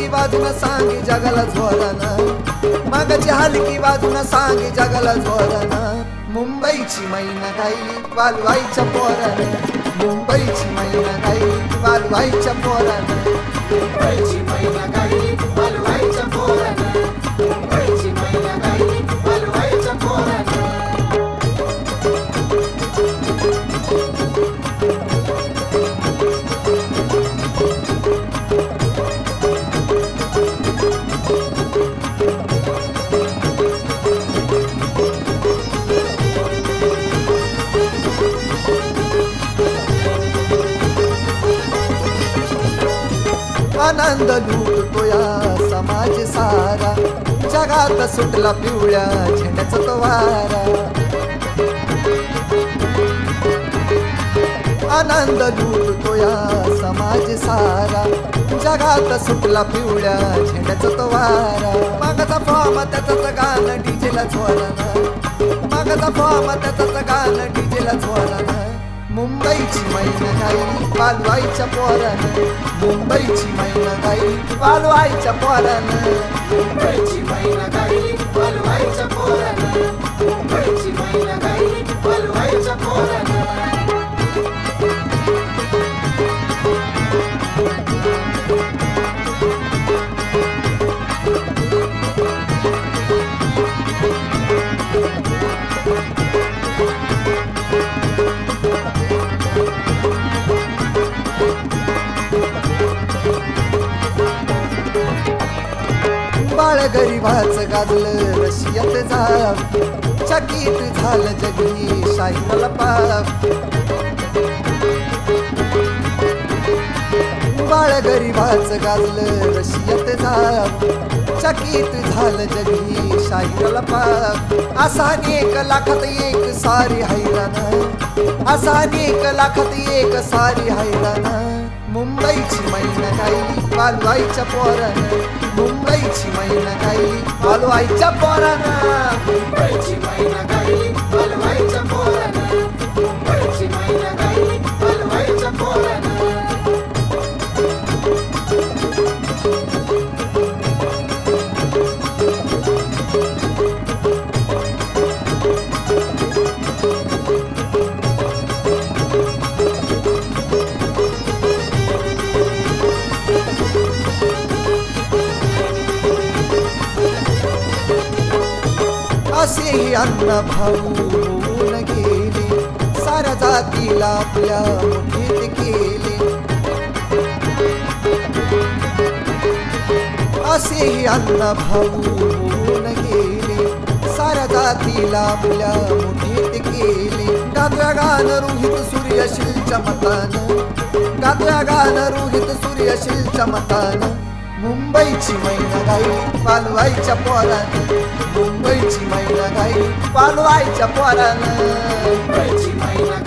हलकी बाजून सांगी जगाला जोरानं मागाची हलकी बाजून सांगी जगाला जोरानं मुंबईची मैना गायली वालवाईच्या पोरानं मुंबईची मैना गायली वालवाईच्या पोरानं मुंबईची मैना गायली वालवाईच्या पोरानं मुंबईची मैना गायली वालवाईच्या पोरानं आनंद लुटतो या समाज सारा जगात सुटला पिवळ्या झेंड्याचा तो वारा आनंद लुटतो या समाज सारा जगात सुटला पिवळ्या झेंड्याचा तो वारा मागाचा फॉर्म त्याचं गाणं डीजेला जोरानं मागाचा फॉर्म त्याचं गाणं डीजेला जोरानं मुंबईची मैना गायली वालवाईच्या पोरानं मुंबईची मैना गायली वालवाईच्या पोरानं मुंबईची मैना गायली वालवाईच्या पोरानं मुंबईची मैना गायली वालवाईच्या पोरानं बाळ गरीबाचं गाजलं रशियात जाव चकित झालं जगी शाहीराला पाव बाळ गरीबाचं गाजलं रशियात जाव चकित झालं जगी शाहीराला पाव असा 1 लाखात एक सारी हैराण असा 1 लाखात एक सारी हैराण मुंबईची मैना गायली वालवाईच्या पोरानं मुंबईची मैना गायली वालवाईच्या पोरानं मुंबईची मैना गायली वालवाईच्या पोरानं मुंबईची मैना गायली वालवाईच्या पोरानं असेही अन्न भाऊ होऊन गेले साऱ्या जातीला आपल्या मुठीत केले असेही अन्न भाऊ होऊन गेले साऱ्या जातीला आपल्या मुठीत केले गात्या गाणं रोहित सूर्यशीलच्या मतानं गात्या गाणं रोहित सूर्यशीलच्या मतानं मुंबईची मैना गायली वालवाईच्या पोरानं मुंबईची मैना गायली वालवाईच्या पोरानं मुंबईची मैना